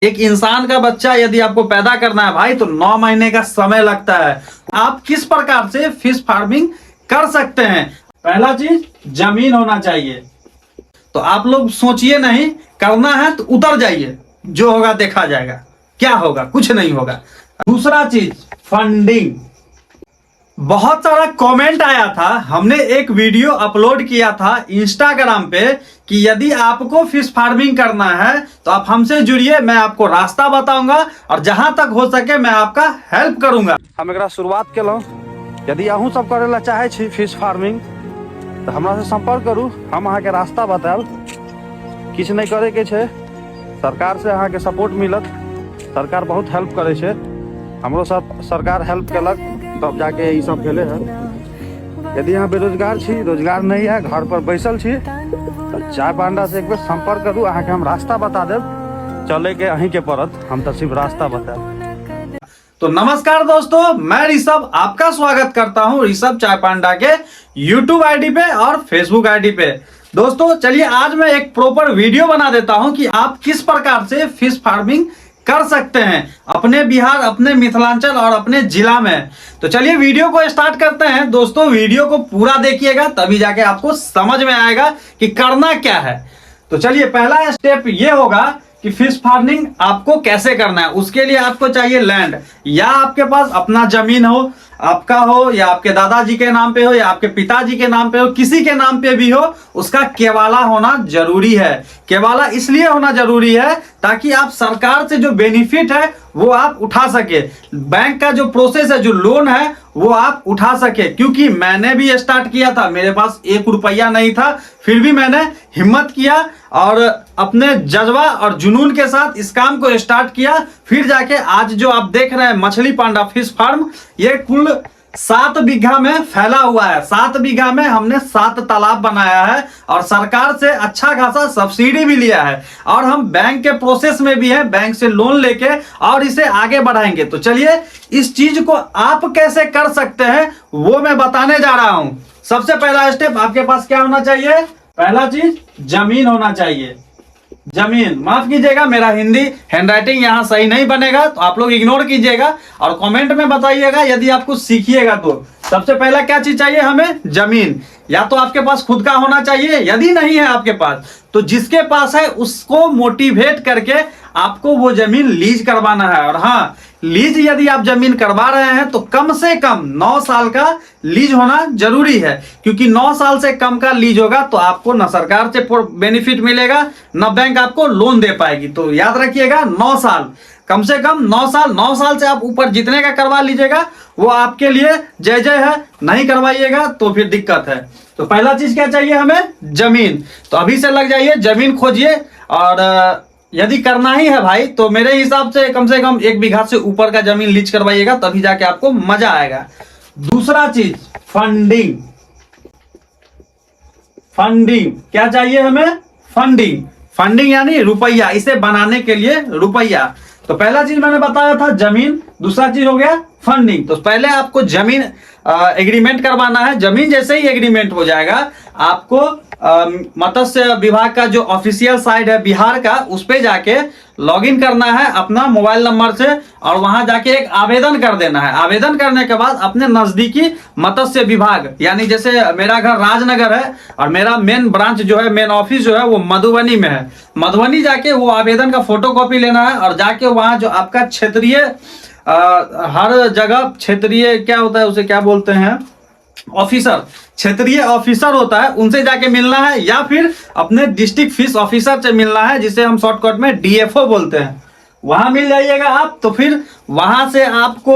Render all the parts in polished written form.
एक इंसान का बच्चा यदि आपको पैदा करना है भाई तो 9 महीने का समय लगता है। आप किस प्रकार से फिश फार्मिंग कर सकते हैं? पहला चीज जमीन होना चाहिए। तो आप लोग सोचिए नहीं, करना है तो उतर जाइए, जो होगा देखा जाएगा। क्या होगा? कुछ नहीं होगा। दूसरा चीज फंडिंग। बहुत सारा कमेंट आया था, हमने एक वीडियो अपलोड किया था इंस्टाग्राम पे कि यदि आपको फिश फार्मिंग करना है तो आप हमसे जुड़िए, मैं आपको रास्ता बताऊंगा और जहां तक हो सके मैं आपका हेल्प करूंगा। हम एकरा शुरुआत केलहुं। यदि अहूँ सब करे ला चाहे छी फिश फार्मिंग तो हमरा से संपर्क करू, हम अहाँ के रास्ता बताएब। किछ नहीं करे के छे, सरकार से अहाँ के सपोर्ट मिलत। सरकार बहुत हेल्प करे छे, हमरो सब सरकार हेल्प केलक तब जाके ये सब भेले है। यदि यहाँ बेरोजगार छी, रोजगार नहीं है, घर पर बैसल छी तो चाय पांडा से एक बार संपर्क करू, अहाँ के हम रास्ता बता देब। चले के अहीं के पड़त, हम तो सिर्फ रास्ता बताएब। तो नमस्कार दोस्तों, मैं ऋषभ आपका स्वागत करता हूँ ऋषभ चाय पांडा के यूट्यूब आईडी पे और फेसबुक आईडी पे। दोस्तों चलिए आज मैं एक प्रॉपर वीडियो बना देता हूँ कि आप किस प्रकार से फिश फार्मिंग कर सकते हैं अपने बिहार, अपने मिथिलांचल और अपने जिला में। तो चलिए वीडियो को स्टार्ट करते हैं। दोस्तों वीडियो को पूरा देखिएगा तभी जाके आपको समझ में आएगा कि करना क्या है। तो चलिए पहला स्टेप ये होगा कि फिश फार्मिंग आपको कैसे करना है। उसके लिए आपको चाहिए लैंड, या आपके पास अपना जमीन हो, आपका हो या आपके दादाजी के नाम पे हो या आपके पिताजी के नाम पे हो, किसी के नाम पे भी हो, उसका केवाला होना जरूरी है। केवाला इसलिए होना जरूरी है ताकि आप सरकार से जो बेनिफिट है वो आप उठा सके। बैंक का जो प्रोसेस है, जो लोन है वो आप उठा सके। क्योंकि मैंने भी स्टार्ट किया था, मेरे पास 1 रुपया नहीं था, फिर भी मैंने हिम्मत किया और अपने जज्बा और जुनून के साथ इस काम को स्टार्ट किया। फिर जाके आज जो आप देख रहे हैं मछली पांडा फिश फार्म, ये कुल 7 बीघा में फैला हुआ है। 7 बीघा में हमने 7 तालाब बनाया है और सरकार से अच्छा खासा सब्सिडी भी लिया है और हम बैंक के प्रोसेस में भी हैं, बैंक से लोन लेके और इसे आगे बढ़ाएंगे। तो चलिए इस चीज को आप कैसे कर सकते हैं वो मैं बताने जा रहा हूं। सबसे पहला स्टेप, आपके पास क्या होना चाहिए? पहला चीज जमीन होना चाहिए। जमीन, माफ कीजिएगा मेरा हिंदी हैंडराइटिंग यहाँ सही नहीं बनेगा तो आप लोग इग्नोर कीजिएगा और कमेंट में बताइएगा यदि आप कुछ सीखिएगा तो। सबसे पहला क्या चीज चाहिए हमें? जमीन। या तो आपके पास खुद का होना चाहिए, यदि नहीं है आपके पास तो जिसके पास है उसको मोटिवेट करके आपको वो जमीन लीज करवाना है। और हाँ, लीज यदि आप जमीन करवा रहे हैं तो कम से कम 9 साल का लीज होना जरूरी है। क्योंकि 9 साल से कम का लीज होगा तो आपको न सरकार से बेनिफिट मिलेगा न बैंक आपको लोन दे पाएगी। तो याद रखिएगा 9 साल, कम से कम 9 साल। 9 साल से आप ऊपर जितने का करवा लीजिएगा वो आपके लिए जय जय है। नहीं करवाइएगा तो फिर दिक्कत है। तो पहला चीज क्या चाहिए हमें? जमीन। तो अभी से लग जाइए, जमीन खोजिए। और यदि करना ही है भाई तो मेरे हिसाब से कम 1 बीघा से ऊपर का जमीन लीज करवाइएगा, तभी जाके आपको मजा आएगा। दूसरा चीज फंडिंग। फंडिंग क्या चाहिए हमें? फंडिंग। फंडिंग यानी रुपया, इसे बनाने के लिए रुपया। तो पहला चीज मैंने बताया था जमीन, दूसरा चीज हो गया फंडिंग। तो पहले आपको जमीन एग्रीमेंट करवाना है। जमीन जैसे ही एग्रीमेंट हो जाएगा आपको मत्स्य विभाग का जो ऑफिशियल साइट है बिहार का, उस पे जाके लॉगिन करना है अपना मोबाइल नंबर से और वहां जाके एक आवेदन कर देना है। आवेदन करने के बाद अपने नजदीकी मत्स्य विभाग, यानी जैसे मेरा घर राजनगर है और मेरा मेन ब्रांच जो है, मेन ऑफिस जो है वो मधुबनी में है। मधुबनी जाके वो आवेदन का फोटोकॉपी लेना है और जाके वहां जो आपका क्षेत्रीय हर जगह क्षेत्रीय क्या होता है, उसे क्या बोलते हैं, ऑफिसर, क्षेत्रीय ऑफिसर होता है, उनसे जाके मिलना है। या फिर अपने डिस्ट्रिक्ट फिश ऑफिसर से मिलना है, जिसे हम शॉर्टकट में डीएफओ बोलते हैं। वहां मिल जाइएगा आप तो फिर वहां से आपको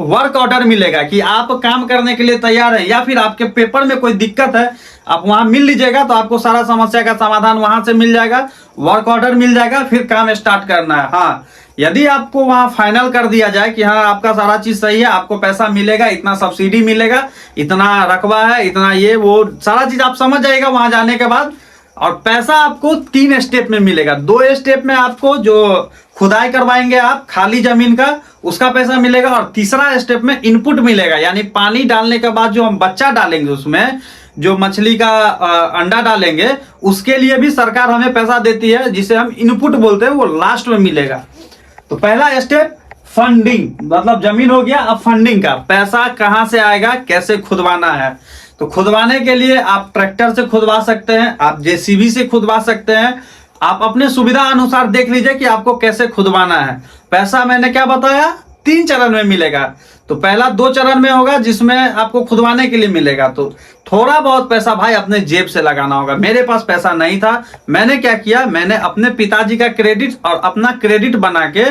वर्क ऑर्डर मिलेगा कि आप काम करने के लिए तैयार है। या फिर आपके पेपर में कोई दिक्कत है, आप वहां मिल लीजिएगा तो आपको सारा समस्या का समाधान वहां से मिल जाएगा, वर्क ऑर्डर मिल जाएगा, फिर काम स्टार्ट करना है। हाँ, यदि आपको वहां फाइनल कर दिया जाए कि हाँ आपका सारा चीज सही है, आपको पैसा मिलेगा, इतना सब्सिडी मिलेगा, इतना रकबा है, इतना ये वो सारा चीज आप समझ जाएगा वहां जाने के बाद। और पैसा आपको 3 स्टेप में मिलेगा। 2 स्टेप में आपको जो खुदाई करवाएंगे आप खाली जमीन का, उसका पैसा मिलेगा। और तीसरा स्टेप में इनपुट मिलेगा, यानी पानी डालने के बाद जो हम बच्चा डालेंगे, उसमें जो मछली का अंडा डालेंगे, उसके लिए भी सरकार हमें पैसा देती है, जिसे हम इनपुट बोलते हैं, वो लास्ट में मिलेगा। तो पहला स्टेप फंडिंग, मतलब जमीन हो गया। अब फंडिंग का पैसा कहां से आएगा, कैसे खुदवाना है। तो खुदवाने के लिए आप ट्रैक्टर से खुदवा सकते हैं, आप जेसीबी से खुदवा सकते हैं। आप अपने सुविधा अनुसार देख लीजिए कि आपको कैसे खुदवाना है। पैसा मैंने क्या बताया, 3 चरण में मिलेगा। तो पहला 2 चरण में होगा जिसमें आपको खुदवाने के लिए मिलेगा। तो थोड़ा बहुत पैसा भाई अपने जेब से लगाना होगा। मेरे पास पैसा नहीं था, मैंने क्या किया, मैंने अपने पिताजी का क्रेडिट और अपना क्रेडिट बना के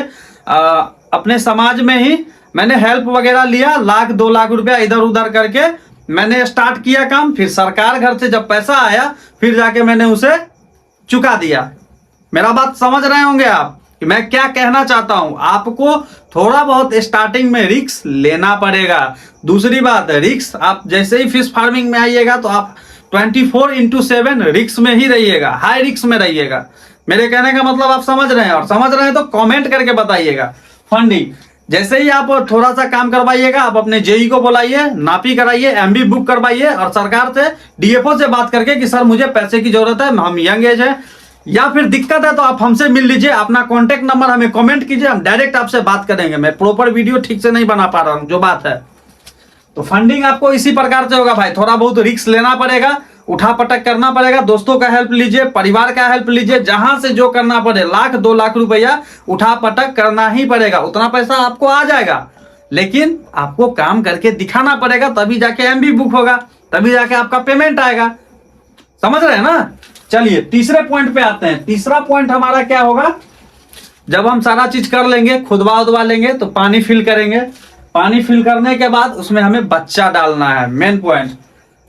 अपने समाज में ही मैंने हेल्प वगैरह लिया, 1-2 लाख रुपया इधर उधर करके मैंने स्टार्ट किया काम। फिर सरकार घर से जब पैसा आया फिर जाके मैंने उसे चुका दिया। मेरा बात समझ रहे होंगे आप कि मैं क्या कहना चाहता हूं। आपको थोड़ा बहुत स्टार्टिंग में रिस्क लेना पड़ेगा। दूसरी बात, रिस्क आप जैसे ही फिश फार्मिंग में आइएगा तो आप 24/7 रिस्क में ही रहिएगा, हाई रिस्क में रहिएगा। मेरे कहने का मतलब आप समझ रहे हैं, और समझ रहे हैं तो कमेंट करके बताइएगा। फंडिंग जैसे ही आप थोड़ा सा काम करवाइएगा, आप अपने जेई को बुलाइए, नापी कराइए, एमबी बुक करवाइए और सरकार से डीएफओ से बात करके कि सर मुझे पैसे की जरूरत है, हम यंग एज है या फिर दिक्कत है तो आप हमसे मिल लीजिए। अपना कॉन्टेक्ट नंबर हमें कमेंट कीजिए, हम डायरेक्ट आपसे बात करेंगे। मैं प्रॉपर वीडियो ठीक से नहीं बना पा रहा हूं, जो बात है। तो फंडिंग आपको इसी प्रकार से होगा भाई, थोड़ा बहुत रिस्क लेना पड़ेगा, उठा पटक करना पड़ेगा, दोस्तों का हेल्प लीजिए, परिवार का हेल्प लीजिए, जहां से जो करना पड़े, 1-2 लाख रुपया उठा पटक करना ही पड़ेगा। उतना पैसा आपको आ जाएगा, लेकिन आपको काम करके दिखाना पड़ेगा, तभी जाके एमबी बुक होगा, तभी जाके आपका पेमेंट आएगा। समझ रहे हैं ना। चलिए तीसरे पॉइंट पे आते हैं। तीसरा पॉइंट हमारा क्या होगा, जब हम सारा चीज कर लेंगे, खुदवा उदवा लेंगे तो पानी फिल करेंगे। पानी फिल करने के बाद उसमें हमें बच्चा डालना है। मेन पॉइंट,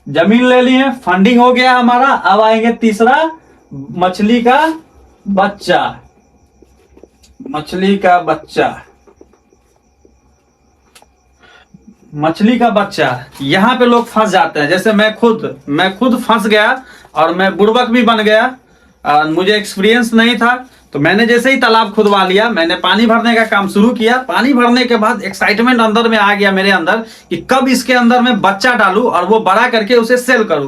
जमीन ले ली है, फंडिंग हो गया हमारा। अब आएंगे तीसरा, मछली का बच्चा। मछली का बच्चा, मछली का बच्चा, यहां पे लोग फंस जाते हैं। जैसे मैं खुद फंस गया और मैं बुड़बक भी बन गया। मुझे एक्सपीरियंस नहीं था, तो मैंने जैसे ही तालाब खुदवा लिया, मैंने पानी भरने का काम शुरू किया। पानी भरने के बाद एक्साइटमेंट अंदर में आ गया मेरे अंदर कि कब इसके अंदर में बच्चा डालूं और वो बड़ा करके उसे सेल करूं।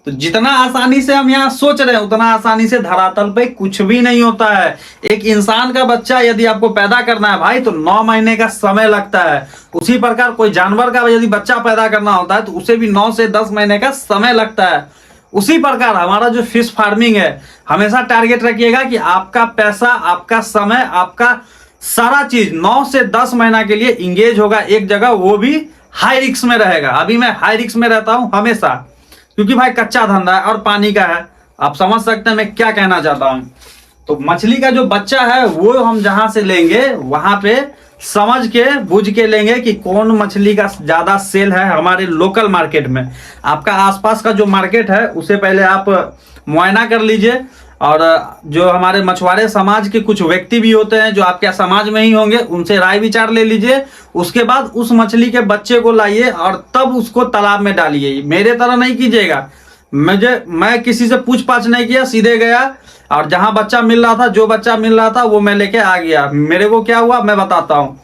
तो जितना आसानी से हम यहाँ सोच रहे हैं उतना आसानी से धरातल पे कुछ भी नहीं होता है। एक इंसान का बच्चा यदि आपको पैदा करना है भाई तो 9 महीने का समय लगता है। उसी प्रकार कोई जानवर का यदि बच्चा पैदा करना होता है तो उसे भी 9 से 10 महीने का समय लगता है। उसी प्रकार हमारा जो फिश फार्मिंग है, हमेशा टारगेट रखिएगा कि आपका पैसा, आपका समय, आपका सारा चीज 9 से 10 महीना के लिए इंगेज होगा एक जगह, वो भी हाई रिस्क में रहेगा। अभी मैं हाई रिस्क में रहता हूं हमेशा, क्योंकि भाई कच्चा धंधा है और पानी का है। आप समझ सकते हैं मैं क्या कहना चाहता हूं। तो मछली का जो बच्चा है वो हम जहां से लेंगे वहां पे समझ के बुझ के लेंगे कि कौन मछली का ज्यादा सेल है हमारे लोकल मार्केट में। आपका आसपास का जो मार्केट है उसे पहले आप मुआयना कर लीजिए, और जो हमारे मछुआरे समाज के कुछ व्यक्ति भी होते हैं जो आपके समाज में ही होंगे, उनसे राय विचार ले लीजिए। उसके बाद उस मछली के बच्चे को लाइए और तब उसको तालाब में डालिए। मेरे तरह नहीं कीजिएगा। मैं किसी से पूछ पाछ नहीं किया, सीधे गया और जहां बच्चा मिल रहा था, जो बच्चा मिल रहा था वो मैं लेके आ गया। मेरे को क्या हुआ मैं बताता हूँ।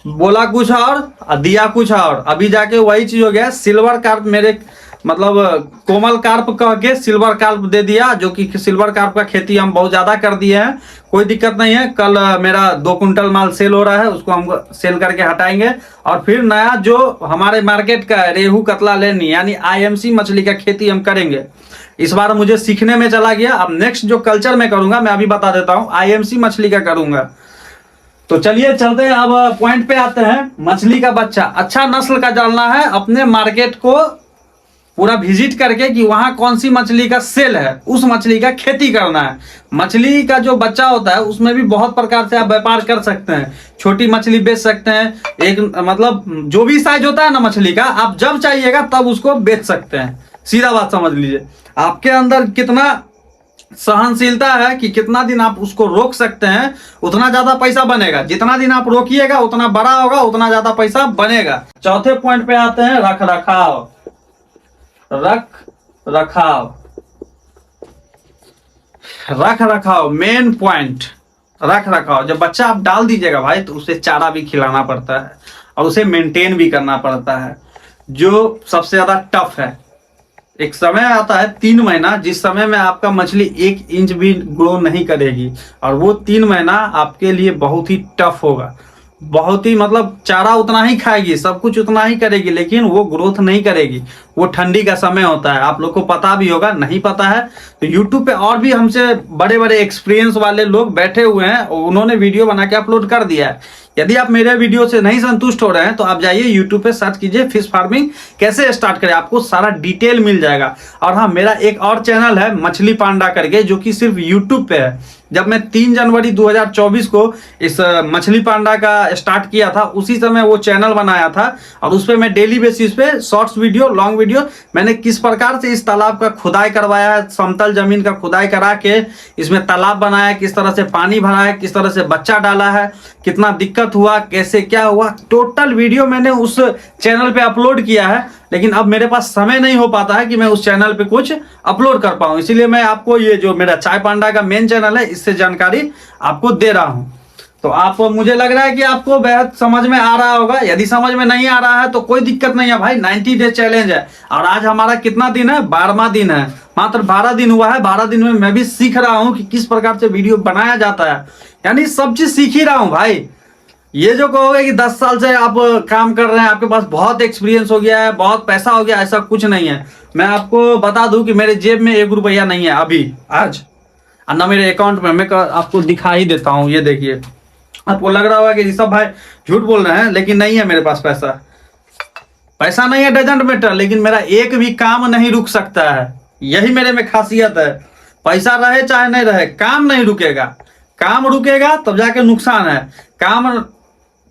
बोला कुछ और दिया कुछ और, अभी जाके वही चीज हो गया। सिल्वर कार्प, मेरे मतलब कोमल कार्प कह के सिल्वर कार्प दे दिया, जो कि सिल्वर कार्प का खेती हम बहुत ज्यादा कर दिए हैं। कोई दिक्कत नहीं है, कल मेरा 2 कुंटल माल सेल हो रहा है, उसको हम सेल करके हटाएंगे। और फिर नया जो हमारे मार्केट का रेहू कतला लेनी यानी आईएमसी मछली का खेती हम करेंगे। इस बार मुझे सीखने में चला गया। अब नेक्स्ट जो कल्चर में करूंगा मैं अभी बता देता हूँ, आईएमसी मछली का करूंगा। तो चलिए चलते हैं, अब पॉइंट पे आते हैं। मछली का बच्चा अच्छा नस्ल का डालना है। अपने मार्केट को पूरा विजिट करके कि वहां कौन सी मछली का सेल है, उस मछली का खेती करना है। मछली का जो बच्चा होता है उसमें भी बहुत प्रकार से आप व्यापार कर सकते हैं। छोटी मछली बेच सकते हैं, एक मतलब जो भी साइज होता है ना मछली का, आप जब चाहिएगा तब उसको बेच सकते हैं। सीधा बात समझ लीजिए। आपके अंदर कितना सहनशीलता है कि कितना दिन आप उसको रोक सकते हैं, उतना ज्यादा पैसा बनेगा। जितना दिन आप रोकिएगा उतना बड़ा होगा, उतना ज्यादा पैसा बनेगा। चौथे पॉइंट पे आते हैं, रख रखाव। रख रखाव मेन पॉइंट। रख रखाव, जब बच्चा आप डाल दीजिएगा भाई तो उसे चारा भी खिलाना पड़ता है और उसे मेंटेन भी करना पड़ता है, जो सबसे ज्यादा टफ है। एक समय आता है 3 महीना, जिस समय में आपका मछली 1 इंच भी ग्रो नहीं करेगी, और वो 3 महीना आपके लिए बहुत ही टफ होगा, बहुत ही मतलब चारा उतना ही खाएगी, सब कुछ उतना ही करेगी, लेकिन वो ग्रोथ नहीं करेगी। वो ठंडी का समय होता है, आप लोग को पता भी होगा, नहीं पता है तो यूट्यूब पे और भी हमसे बड़े बड़े एक्सपीरियंस वाले लोग बैठे हुए हैं, उन्होंने वीडियो बना के अपलोड कर दिया है। यदि आप मेरे वीडियो से नहीं संतुष्ट हो रहे हैं तो आप जाइए यूट्यूब पे सर्च कीजिए फिश फार्मिंग कैसे स्टार्ट करें, आपको सारा डिटेल मिल जाएगा। और हाँ, मेरा एक और चैनल है मछली पांडा करके, जो कि सिर्फ यूट्यूब पे है। जब मैं 3 जनवरी 2024 को इस मछली पांडा का स्टार्ट किया था, उसी समय वो चैनल बनाया था, और उस पर मैं डेली बेसिस पे शॉर्ट्स वीडियो, लॉन्ग वीडियो, मैंने किस प्रकार से इस तालाब का खुदाई करवाया है, समतल जमीन का खुदाई करा के इसमें तालाब बनाया, किस तरह से पानी भरा है, किस तरह से बच्चा डाला है, कितना दिक्कत हुआ, कैसे क्या हुआ, टोटल वीडियो मैंने उस चैनल पे अपलोड किया है। लेकिन अब मेरे पास समय नहीं हो पाता है कि मैं उस चैनल पे कुछ अपलोड कर पाऊं, इसीलिए मैं आपको ये जो मेरा चाय पांडा का मेन चैनल है, इससे जानकारी आपको दे रहा हूं। तो आप, मुझे लग रहा है कि आपको बेहद समझ में आ रहा होगा। यदि समझ में नहीं आ रहा है तो कोई दिक्कत नहीं है भाई, 90 डे चैलेंज है, और आज हमारा कितना दिन है, 12वां दिन है, मात्र 12 दिन हुआ है। 12 दिन में मैं भी सीख रहा हूँ कि किस प्रकार से वीडियो बनाया जाता है, यानी सब चीज सीख ही रहा हूँ भाई। ये जो कहोगे कि 10 साल से आप काम कर रहे हैं, आपके पास बहुत एक्सपीरियंस हो गया है, बहुत पैसा हो गया, ऐसा कुछ नहीं है। मैं आपको बता दूं कि मेरे जेब में 1 रुपया नहीं है अभी आज, और ना मेरे अकाउंट में। मैं आपको दिखा ही देता हूँ, ये देखिए। आपको लग रहा होगा कि ऋषभ भाई झूठ बोल रहे हैं, लेकिन नहीं है मेरे पास पैसा। पैसा नहीं है डजंट मैटर, लेकिन मेरा एक भी काम नहीं रुक सकता है, यही मेरे में खासियत है। पैसा रहे चाहे नहीं रहे, काम नहीं रुकेगा। काम रुकेगा तब जाके नुकसान है। काम,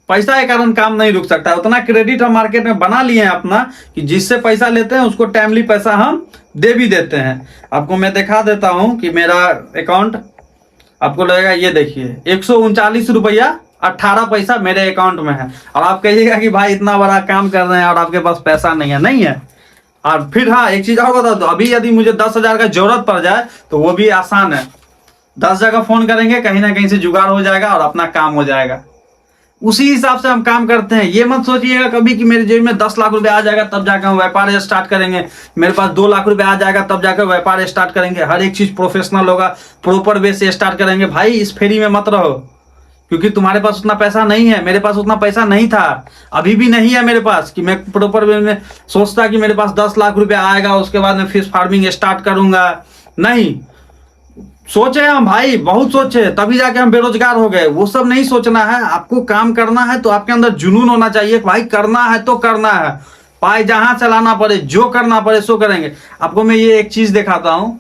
पैसा के कारण काम नहीं रुक सकता। उतना क्रेडिट हम मार्केट में बना लिए हैं अपना, कि जिससे पैसा लेते हैं उसको टाइमली पैसा हम दे भी देते हैं। आपको मैं दिखा देता हूं कि मेरा अकाउंट, आपको लगेगा, ये देखिए 139 रुपया 18 पैसा मेरे अकाउंट में है। और आप कहिएगा कि भाई इतना बड़ा काम कर रहे हैं और आपके पास पैसा नहीं है, नहीं है। और फिर हाँ, एक चीज और बता दो, अभी यदि मुझे 10,000 का जरूरत पड़ जाए तो वो भी आसान है। 10 जगह फोन करेंगे, कहीं ना कहीं से जुगाड़ हो जाएगा और अपना काम हो जाएगा। उसी हिसाब से हम काम करते हैं। ये मत सोचिएगा कभी कि मेरे जेब में 10 लाख रुपए आ जाएगा तब जाकर हम व्यापार स्टार्ट करेंगे, मेरे पास 2 लाख रुपए आ जाएगा तब जाकर व्यापार स्टार्ट करेंगे। हर एक चीज प्रोफेशनल होगा, प्रॉपर वे से स्टार्ट करेंगे। भाई इस फेरी में मत रहो, क्योंकि तुम्हारे पास उतना पैसा नहीं है। मेरे पास उतना पैसा नहीं था, अभी भी नहीं है मेरे पास, कि मैं प्रॉपर वे में सोचता कि मेरे पास 10 लाख रुपए आएगा, उसके बाद मैं फिश फार्मिंग स्टार्ट करूंगा। नहीं सोचे हम भाई, बहुत सोचे, तभी जाके हम बेरोजगार हो गए। वो सब नहीं सोचना है। आपको काम करना है तो आपके अंदर जुनून होना चाहिए, भाई करना है तो करना है, पाए जहां चलाना पड़े, जो करना पड़े सो करेंगे। आपको मैं ये एक चीज दिखाता हूँ,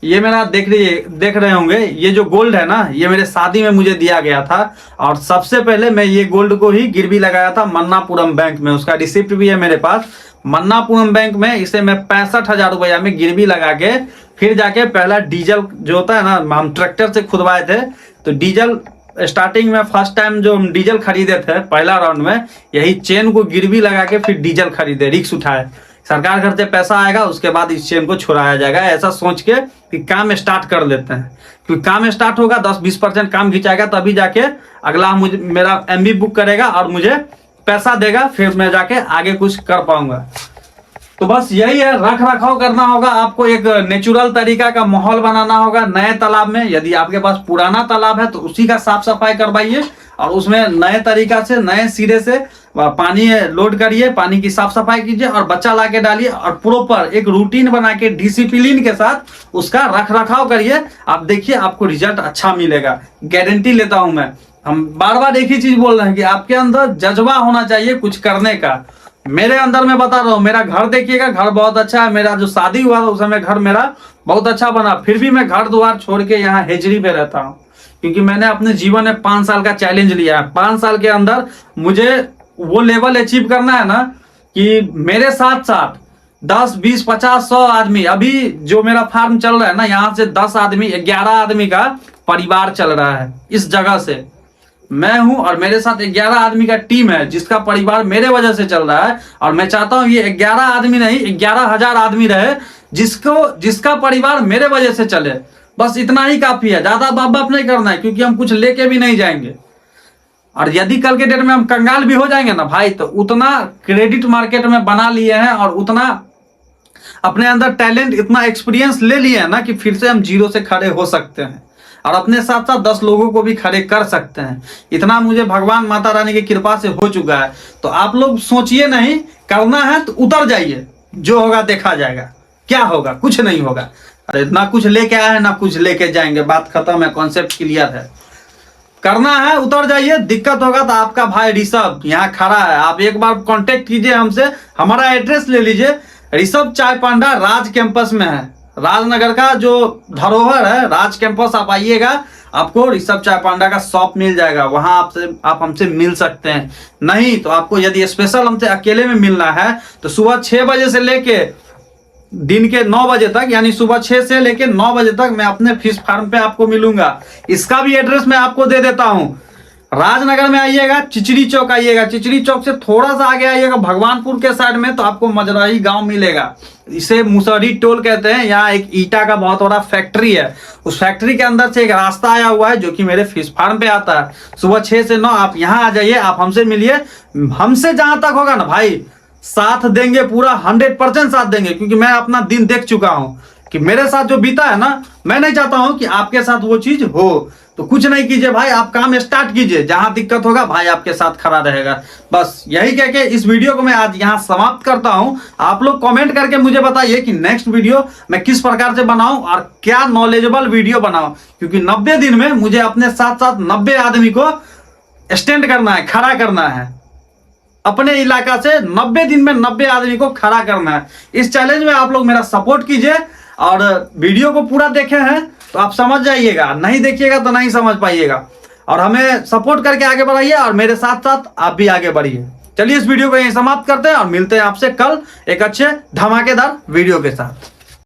ये मेरा देख रहे होंगे, ये जो गोल्ड है ना, ये मेरे शादी में मुझे दिया गया था। और सबसे पहले मैं ये गोल्ड को ही गिरवी लगाया था मन्नापुरम बैंक में, उसका रिसिप्ट भी है मेरे पास। मन्नापुरम बैंक में इसे मैं 65,000 रुपया में गिरवी लगा के फिर जाके पहला डीजल जो होता है ना, हम ट्रैक्टर से खुदवाए थे। तो डीजल स्टार्टिंग में फर्स्ट टाइम जो हम डीजल खरीदे थे पहला राउंड में, यही चेन को गिरवी लगा के फिर डीजल खरीदे, रिक्स उठाए। सरकार घर से पैसा आएगा, उसके बाद इस चेन को छुड़ाया जाएगा, ऐसा सोच के कि काम स्टार्ट कर लेते हैं। क्योंकि काम स्टार्ट होगा, 10-20% काम खिंचाएगा, तभी जाके अगला मुझे मेरा MB बुक करेगा और मुझे पैसा देगा, फिर मैं जाके आगे कुछ कर पाऊंगा। तो बस यही है, रख रखाव करना होगा आपको, एक नेचुरल तरीका का माहौल बनाना होगा नए तालाब में। यदि आपके पास पुराना तालाब है तो उसी का साफ सफाई करवाइए, और उसमें नए तरीका से, नए सिरे से पानी लोड करिए, पानी की साफ सफाई कीजिए और बच्चा ला के डालिए, और प्रॉपर एक रूटीन बना के डिसिप्लिन के साथ उसका रख रखाव करिए। आप देखिए आपको रिजल्ट अच्छा मिलेगा, गारंटी लेता हूं मैं। हम बार बार एक ही चीज बोल रहे हैं कि आपके अंदर जज्बा होना चाहिए कुछ करने का। मेरे अंदर मैं बता रहा हूँ, मेरा घर देखिएगा, घर बहुत अच्छा है। मेरा जो शादी हुआ था उस समय घर मेरा बहुत अच्छा बना, फिर भी मैं घर द्वार छोड़ के यहाँ हेजरी पे रहता हूँ, क्योंकि मैंने अपने जीवन में 5 साल का चैलेंज लिया है। 5 साल के अंदर मुझे वो लेवल अचीव करना है ना, कि मेरे साथ साथ 10, 20, 50, 100 आदमी, अभी जो मेरा फार्म चल रहा है ना, यहाँ से 10 आदमी, 11 आदमी का परिवार चल रहा है। इस जगह से मैं हूं और मेरे साथ 11 आदमी का टीम है, जिसका परिवार मेरे वजह से चल रहा है। और मैं चाहता हूं ये 11 आदमी नहीं, 11,000 आदमी रहे, जिसका परिवार मेरे वजह से चले। बस इतना ही काफी है, ज्यादा बाप बाप नहीं करना है, क्योंकि हम कुछ लेके भी नहीं जाएंगे। और यदि कल के डेट में हम कंगाल भी हो जाएंगे ना भाई, तो उतना क्रेडिट मार्केट में बना लिए हैं और उतना अपने अंदर टैलेंट, इतना एक्सपीरियंस ले लिए हैं ना कि फिर से हम जीरो से खड़े हो सकते हैं और अपने साथ साथ 10 लोगों को भी खड़े कर सकते हैं। इतना मुझे भगवान माता रानी की कृपा से हो चुका है। तो आप लोग सोचिए नहीं, करना है तो उतर जाइए, जो होगा देखा जाएगा। क्या होगा? कुछ नहीं होगा। अरे ना कुछ लेके आए हैं ना कुछ लेके जाएंगे, बात खत्म है, कॉन्सेप्ट क्लियर है। करना है उतर जाइए, दिक्कत होगा तो आपका भाई ऋषभ यहाँ खड़ा है, आप एक बार कांटेक्ट कीजिए हमसे, हमारा एड्रेस ले लीजिए। ऋषभ चाय पांडा राज कैंपस में है, राजनगर का जो धरोहर है राज कैंपस, आप आइएगा, आपको ऋषभ चाय पांडा का शॉप मिल जाएगा, वहां आप हमसे मिल सकते हैं। नहीं तो आपको यदि स्पेशल हमसे अकेले में मिलना है तो सुबह 6 बजे से लेके दिन के 9 बजे तक, यानी सुबह 6 से लेके 9 बजे तक मैं अपने फिश फार्म पे आपको मिलूंगा। इसका भी एड्रेस मैं आपको दे देता हूं। राजनगर में आइएगा, चिचड़ी चौक आइएगा, चिचड़ी चौक से थोड़ा सा आगे आइएगा भगवानपुर के साइड में तो आपको मजराही गांव मिलेगा। इसे मुसहरी टोल कहते हैं। यहाँ एक ईटा का बहुत बड़ा फैक्ट्री है, उस फैक्ट्री के अंदर से एक रास्ता आया हुआ है जो कि मेरे फिश फार्म पे आता है। सुबह 6 से 9 आप यहाँ आ जाइए, आप हमसे मिलिए। हमसे जहां तक होगा ना भाई, साथ देंगे, पूरा 100% साथ देंगे, क्योंकि मैं अपना दिन देख चुका हूं कि मेरे साथ जो बीता है ना, मैं नहीं चाहता हूं कि आपके साथ वो चीज हो। तो कुछ नहीं कीजिए भाई, आप काम स्टार्ट कीजिए, जहां दिक्कत होगा भाई आपके साथ खड़ा रहेगा। बस यही कह के इस वीडियो को मैं आज यहां समाप्त करता हूं। आप लोग कमेंट करके मुझे बताइए कि नेक्स्ट वीडियो मैं किस प्रकार से बनाऊं और क्या नॉलेजेबल वीडियो बनाऊं, क्योंकि 90 दिन में मुझे अपने साथ साथ 90 आदमी को स्टैंड करना है, खड़ा करना है। अपने इलाका से 90 दिन में 90 आदमी को खड़ा करना है। इस चैलेंज में आप लोग मेरा सपोर्ट कीजिए और वीडियो को पूरा देखे हैं तो आप समझ जाइएगा, नहीं देखिएगा तो नहीं समझ पाइएगा। और हमें सपोर्ट करके आगे बढ़ाइए और मेरे साथ साथ आप भी आगे बढ़िए। चलिए इस वीडियो को यहीं समाप्त करते हैं और मिलते हैं आपसे कल एक अच्छे धमाकेदार वीडियो के साथ।